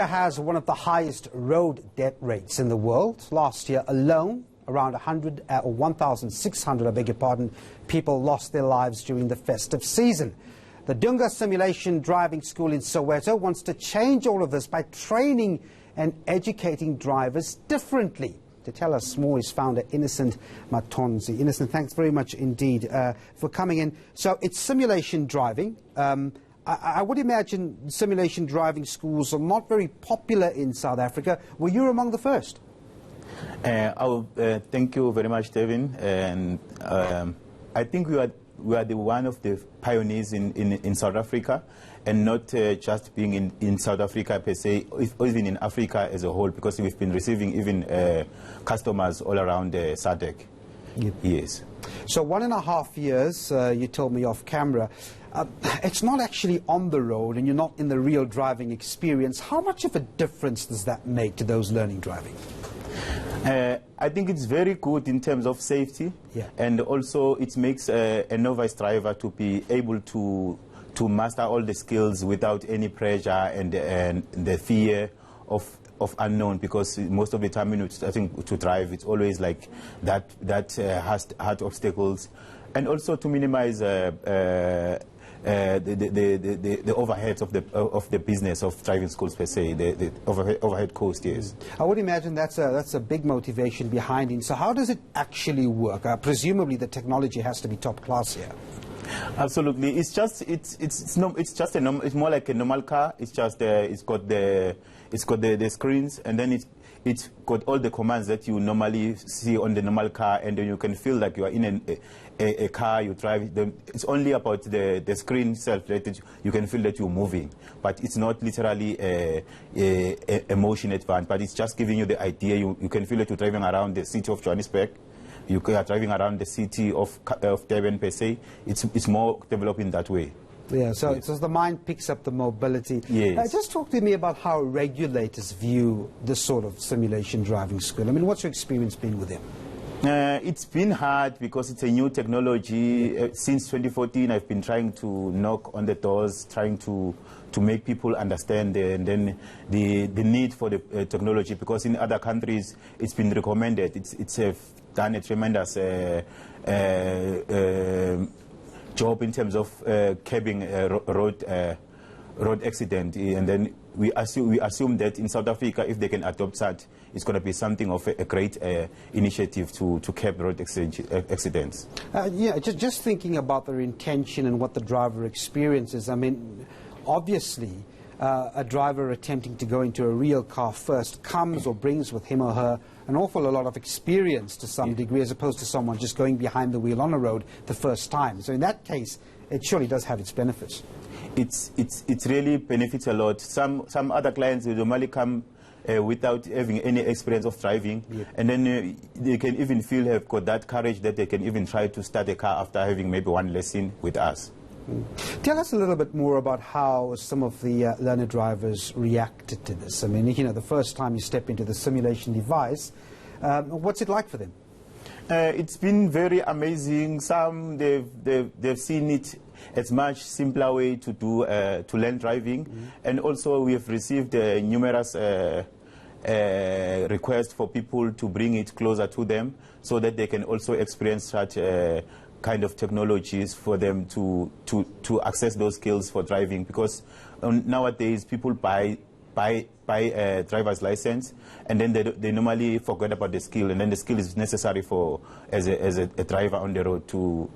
Has one of the highest road death rates in the world. Last year alone, around 1,600, I beg your pardon, people lost their lives during the festive season. The Dunga Simulation Driving School in Soweto wants to change all of this by training and educating drivers differently. To tell us more is founder Innocent Mathonsi. Innocent, thanks very much indeed for coming in. So it's simulation driving. I would imagine simulation driving schools are not very popular in South Africa. Were you among the first? Thank you very much, Devin. And I think we are the one of the pioneers in South Africa, and not just being in South Africa per se, or even in Africa as a whole, because we've been receiving even customers all around SADC. Yep. Yes. So 1.5 years, you told me off camera. It's not actually on the road and you're not in the real driving experience. How much of a difference does that make to those learning driving? I think it's very good in terms of safety, yeah. And also it makes a novice driver to be able to master all the skills without any pressure and the fear of unknown, because most of the time when you're starting to drive, it's always like that hard obstacles, and also to minimize the overheads of the business of driving schools per se, the overhead cost. Yes, I would imagine that's a big motivation behind it. So how does it actually work? Presumably the technology has to be top class here. Absolutely, it's more like a normal car. It's just it's got the screens, and then it's got all the commands that you normally see on the normal car, and then you can feel like you are in a car. You drive. It's only about the screen itself that you can feel that you're moving, but it's not literally a motion advance. But it's just giving you the idea. You can feel that you're driving around the city of Johannesburg. You are driving around the city of Durban per se. It's more developing that way. Yeah, so, yes. So the mind picks up the mobility. Yes. Just talk to me about how regulators view this sort of simulation driving school. I mean, what's your experience been with them? It's been hard because it's a new technology. Since 2014, I've been trying to knock on the doors, trying to make people understand and then the need for the technology, because in other countries it's been recommended. It's done a tremendous job in terms of curbing road accident, and then we assume that in South Africa, if they can adopt that, it's going to be something of a great initiative to curb road accidents. Yeah, just thinking about their intention and what the driver experiences. I mean, obviously, a driver attempting to go into a real car first comes or brings with him or her an awful lot of experience to some degree, as opposed to someone just going behind the wheel on a road the first time. So in that case, it surely does have its benefits. It really benefits a lot. Some other clients will normally come without having any experience of driving, and then they can even have got that courage that they can even try to start a car after having maybe one lesson with us. Tell us a little bit more about how some of the learner drivers reacted to this. I mean, you know, the first time you step into the simulation device, what's it like for them? It's been very amazing. Some they've seen it as much simpler way to do to learn driving, and also we have received numerous requests for people to bring it closer to them, so that they can also experience such kind of technologies for them to access those skills for driving, because nowadays people buy a driver's license, and then they normally forget about the skill, and then the skill is necessary for as a driver on the road to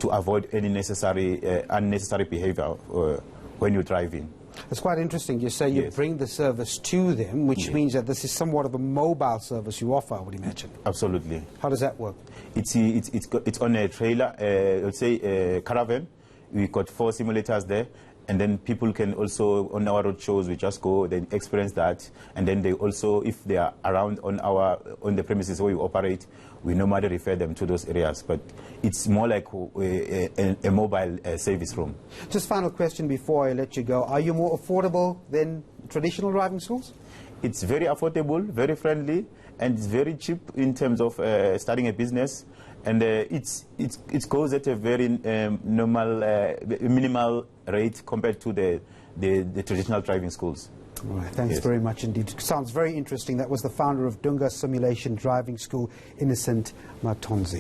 avoid any unnecessary behavior when you're driving. It's quite interesting. You say you bring the service to them, which means that this is somewhat of a mobile service you offer, I would imagine. Absolutely. How does that work? It's on a trailer, let's say a caravan. We've got 4 simulators there, and then people can also, on our road shows, we just go, they experience that, and then they also, if they are around on the premises where we operate, we normally refer them to those areas. But it's more like a mobile service room. Just final question before I let you go. Are you more affordable than traditional driving schools? It's very affordable, very friendly, and it's very cheap in terms of starting a business. And it goes at a very minimal rate compared to the traditional driving schools. All right, thanks Yes. very much indeed. Sounds very interesting. That was the founder of Dunga Simulation Driving School, Innocent Mathonsi.